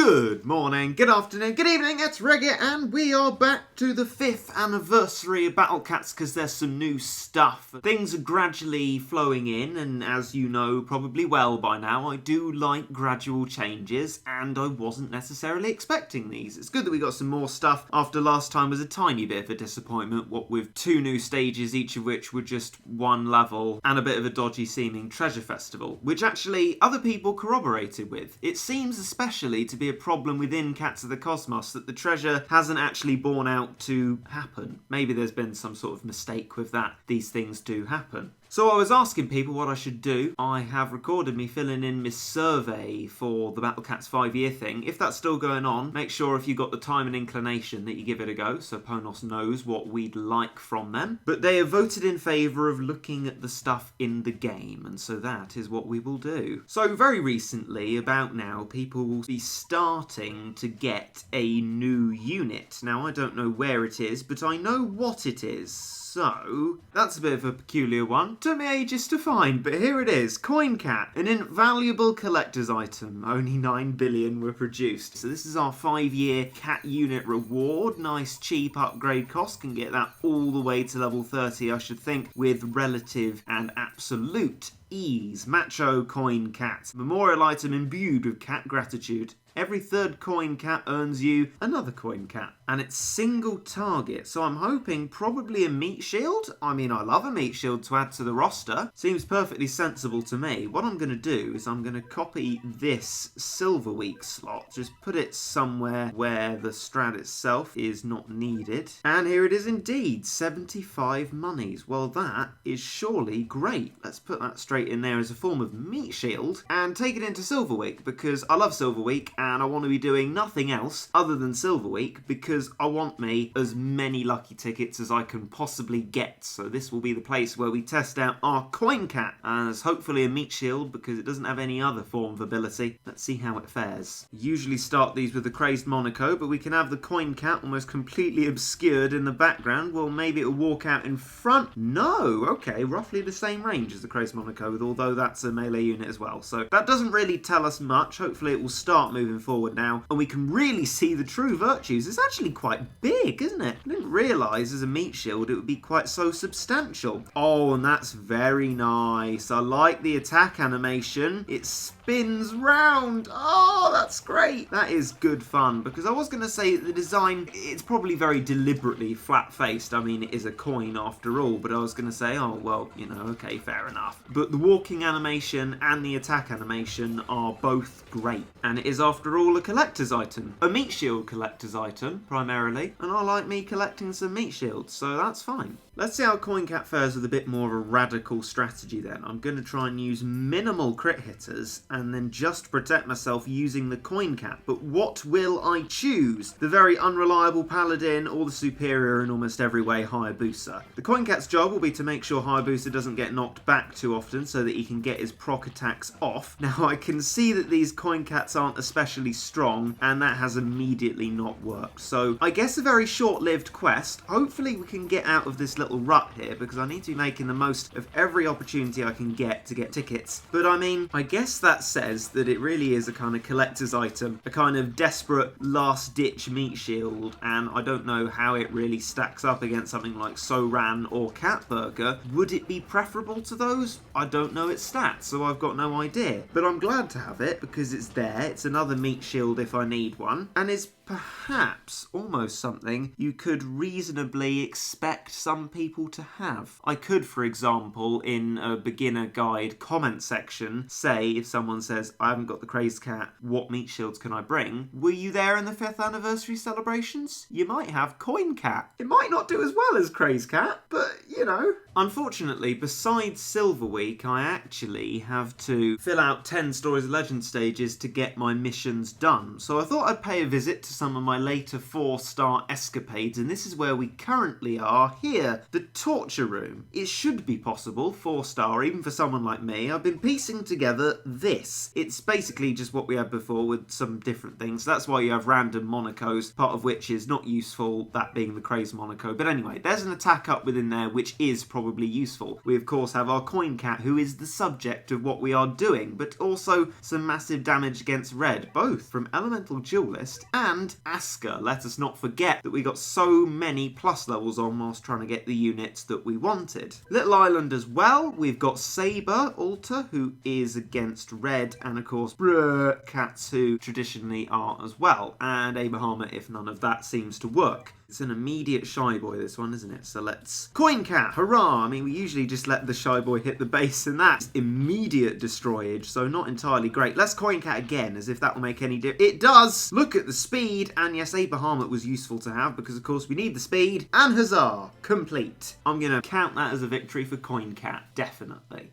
Good morning, good afternoon, good evening, it's Regit, and we are back to the 5th anniversary of Battle Cats because there's some new stuff. Things are gradually flowing in, and as you know probably well by now, I do like gradual changes, and I wasn't necessarily expecting these. It's good that we got some more stuff after last time was a tiny bit of a disappointment, what with 2 new stages, each of which were just 1 level, and a bit of a dodgy seeming treasure festival, which actually other people corroborated with. It seems especially to be a problem within Cats of the Cosmos that the treasure hasn't actually borne out to happen. Maybe there's been some sort of mistake with that. These things do happen. So I was asking people what I should do. I have recorded me filling in my survey for the Battle Cats 5-year thing. If that's still going on, make sure if you've got the time and inclination that you give it a go, so Ponos knows what we'd like from them. But they have voted in favour of looking at the stuff in the game, and so that is what we will do. So very recently, about now, people will be starting to get a new unit. Now I don't know where it is, but I know what it is. So, that's a bit of a peculiar one. Took me ages to find, but here it is. Coin Cat, an invaluable collector's item. Only 9 billion were produced. So this is our 5-year cat unit reward. Nice cheap upgrade cost. Can get that all the way to level 30, I should think, with relative and absolute ease. Macho Coin Cat. Memorial item imbued with cat gratitude. Every 3rd coin cat earns you another coin cat. And it's single target, so I'm hoping probably a meat shield. I mean, I love a meat shield to add to the roster. Seems perfectly sensible to me. What I'm going to do is I'm going to copy this Silver Week slot. Just put it somewhere where the strat itself is not needed. And here it is indeed, 75 monies. Well, that is surely great. Let's put that straight in there as a form of meat shield and take it into Silver Week because I love Silver Week and I want to be doing nothing else other than Silver Week because I want me as many lucky tickets as I can possibly get. So this will be the place where we test out our coin cat as hopefully a meat shield because it doesn't have any other form of ability. Let's see how it fares. Usually start these with the crazed Monaco, but we can have the coin cat almost completely obscured in the background. Well, maybe it'll walk out in front. No, okay, roughly the same range as the crazed Monaco, although that's a melee unit as well. So that doesn't really tell us much. Hopefully it will start moving forward now and we can really see the true virtues. It's actually quite big, isn't it? I didn't realise as a meat shield it would be quite so substantial. Oh, and that's very nice. I like the attack animation. It spins round. Oh, that's great. That is good fun because I was going to say that the design, it's probably very deliberately flat-faced. I mean, it is a coin after all, but I was going to say, oh, well, you know, okay, fair enough. But the walking animation and the attack animation are both great. And it is, after all, a collector's item. A meat shield collector's item, primarily, and I like me collecting some meat shields, so that's fine. Let's see how Coin Cat fares with a bit more of a radical strategy then. I'm going to try and use minimal crit hitters and then just protect myself using the Coin Cat. But what will I choose? The very unreliable Paladin or the superior in almost every way Hayabusa? The Coin Cat's job will be to make sure Hayabusa doesn't get knocked back too often so that he can get his proc attacks off. Now I can see that these Coin Cats aren't especially strong and that has immediately not worked. So I guess a very short-lived quest. Hopefully we can get out of this little rut here because I need to be making the most of every opportunity I can get to get tickets. But I mean, I guess that says that it really is a kind of collector's item, a kind of desperate last-ditch meat shield, and I don't know how it really stacks up against something like Soran or Cat Burger. Would it be preferable to those? I don't know its stats, so I've got no idea. But I'm glad to have it because it's there. It's another meat shield if I need one, and is perhaps almost something you could reasonably expect some people to have. I could, for example, in a beginner guide comment section, say if someone says, I haven't got the crazed cat, what meat shields can I bring? Were you there in the 5th anniversary celebrations? You might have Coin Cat. It might not do as well as crazed cat, but you know. Unfortunately, besides Silver Week, I actually have to fill out 10 Stories of Legend stages to get my missions done. So I thought I'd pay a visit to some of my later 4-star escapades, and this is where we currently are here, the Torture Room. It should be possible, 4-star, even for someone like me. I've been piecing together this. It's basically just what we had before with some different things. That's why you have random Monacos, part of which is not useful, that being the crazed Monaco. But anyway, there's an attack up within there, which is probably probably useful. We of course have our coin cat, who is the subject of what we are doing, but also some massive damage against red, both from Elemental Duelist and Asker. Let us not forget that we got so many plus levels on whilst trying to get the units that we wanted. Little Island as well, we've got Saber Alter, who is against red, and of course cats who traditionally are as well, and a Bahama if none of that seems to work. It's an immediate Shy Boy, this one, isn't it? So let's... Coin Cat, hurrah! I mean, we usually just let the Shy Boy hit the base, and that's immediate destroyage, so not entirely great. Let's Coin Cat again, as if that will make any difference. It does! Look at the speed, and yes, a Bahamut was useful to have, because of course we need the speed, and huzzah! Complete. I'm going to count that as a victory for Coin Cat, definitely.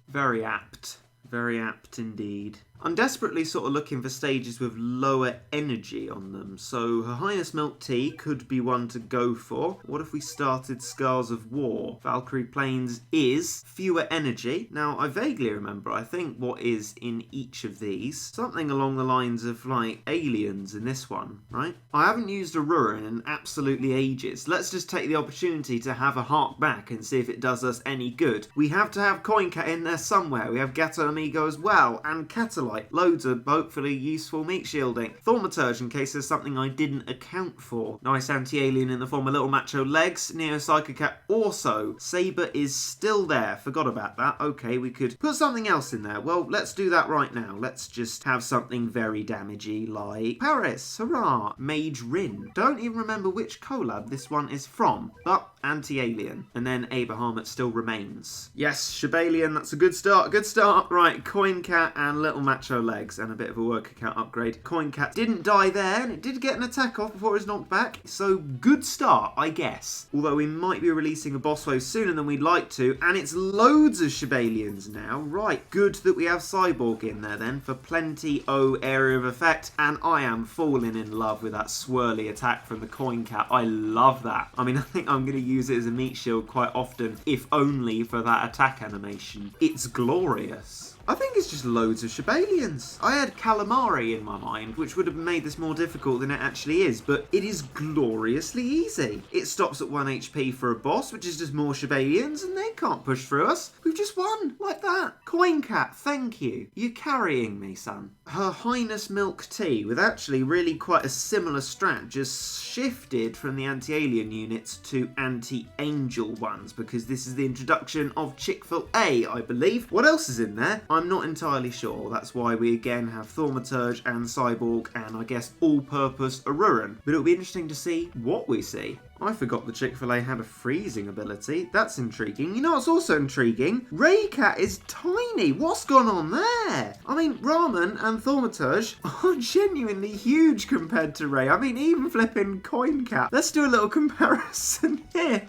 Very apt. Very apt indeed. I'm desperately sort of looking for stages with lower energy on them, so Her Highness Milk Tea could be one to go for. What if we started Scars of War? Valkyrie Plains is fewer energy. Now, I vaguely remember, I think what is in each of these, something along the lines of, like, aliens in this one, right? I haven't used Aurora in absolutely ages. Let's just take the opportunity to have a hark back and see if it does us any good. We have to have Coin Cat in there somewhere. We have Gato Amigo as well, and Catalyte. Loads of hopefully useful meat shielding. Thaumaturge in case there's something I didn't account for. Nice anti-alien in the form of Little Macho Legs. Neo Psycho Cat also. Saber is still there. Forgot about that. Okay, we could put something else in there. Well, let's do that right now. Let's just have something very damagey like Paris. Hurrah. Mage Rin. Don't even remember which collab this one is from, but anti-alien. And then a Bahamut still remains. Yes, Shibalian, that's a good start. Good start. Right, Coin Cat and Little Macho Legs and a bit of a worker cat upgrade. Coin Cat didn't die there, and it did get an attack off before it was knocked back, so good start, I guess. Although we might be releasing a boss wave sooner than we'd like to, and it's loads of Shibalians now. Right, good that we have Cyborg in there then for plenty area of effect, and I am falling in love with that swirly attack from the Coin Cat. I love that. I mean, I think I'm going to use it as a meat shield quite often, if only for that attack animation. It's glorious. I think it's just loads of Shibalians. I had Calamari in my mind, which would have made this more difficult than it actually is, but it is gloriously easy. It stops at 1 HP for a boss, which is just more Shibalians, and they can't push through us. We've just won, like that. Coin Cat, thank you. You're carrying me, son. Her Highness Milk Tea, with actually really quite a similar strat, just shifted from the anti-alien units to anti-angel ones, because this is the introduction of Chick-fil-A, I believe. What else is in there? I'm not entirely sure. That's why we again have Thaumaturge and Cyborg and I guess all-purpose Aruran. But it'll be interesting to see what we see. I forgot the Chick-fil-A had a freezing ability. That's intriguing. You know what's also intriguing? Raycat is tiny. What's gone on there? I mean, Ramen and Thaumaturge are genuinely huge compared to Ray. I mean, even flipping Coin Cat. Let's do a little comparison here.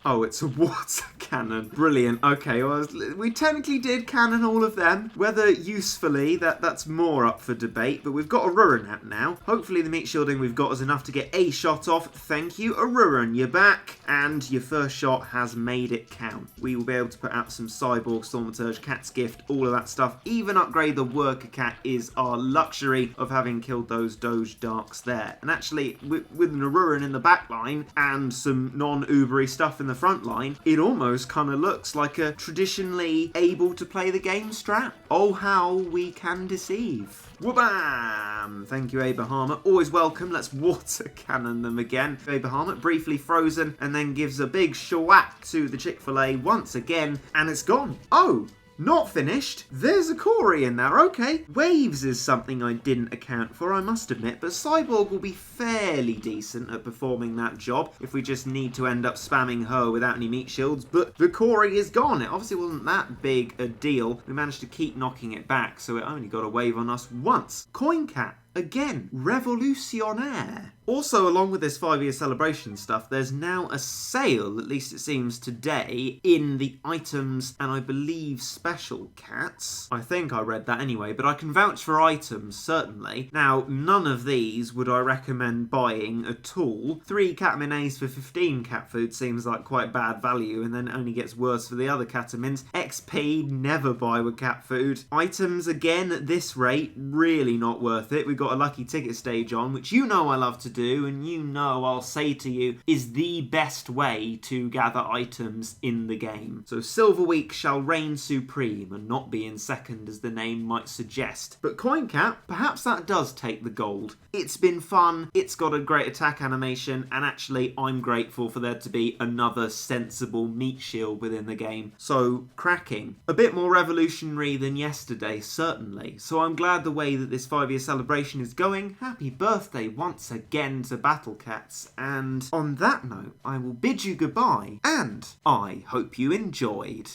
Oh, it's a water cannon. Brilliant. Okay, well, we technically did cannon all of them. Whether usefully, that's more up for debate, but we've got Aruran out now. Hopefully the meat shielding we've got is enough to get a shot off. Thank you, Aruran. You're back, and your first shot has made it count. We will be able to put out some Cyborg, Thaumaturge, Cat's Gift, all of that stuff. Even upgrade the Worker Cat is our luxury of having killed those Doge Darks there. And actually, with an Aruran in the back line and some non-Ubery stuff in the front line, it almost kind of looks like a traditionally able to play the game strat. Oh, how we can deceive. Wabam! Thank you, a Bahamut. Always welcome. Let's water cannon them again. A Bahamut briefly frozen and then gives a big shwack to the Chick-fil-A once again, and it's gone. Oh! Not finished. There's a Corey in there, okay. Waves is something I didn't account for, I must admit, but Cyborg will be fairly decent at performing that job if we just need to end up spamming her without any meat shields, but the Corey is gone. It obviously wasn't that big a deal. We managed to keep knocking it back, so it only got a wave on us once. Coin Cat. Again, revolutionaire. Also, along with this 5-year celebration stuff, there's now a sale, at least it seems today, in the items and I believe special cats. I think I read that anyway, but I can vouch for items, certainly. Now, none of these would I recommend buying at all. 3 catamines for 15 cat food seems like quite bad value, and then it only gets worse for the other catamins. XP, never buy with cat food. Items, again, at this rate, really not worth it. We've got got a lucky ticket stage on, which you know I love to do, and you know I'll say to you is the best way to gather items in the game. So Silver Week shall reign supreme and not be in second as the name might suggest. But Coin Cap, perhaps that does take the gold. It's been fun, it's got a great attack animation, and actually I'm grateful for there to be another sensible meat shield within the game. So cracking. A bit more revolutionary than yesterday, certainly. So I'm glad the way that this 5-year celebration is going. Happy birthday once again to Battle Cats. And on that note, I will bid you goodbye, and I hope you enjoyed.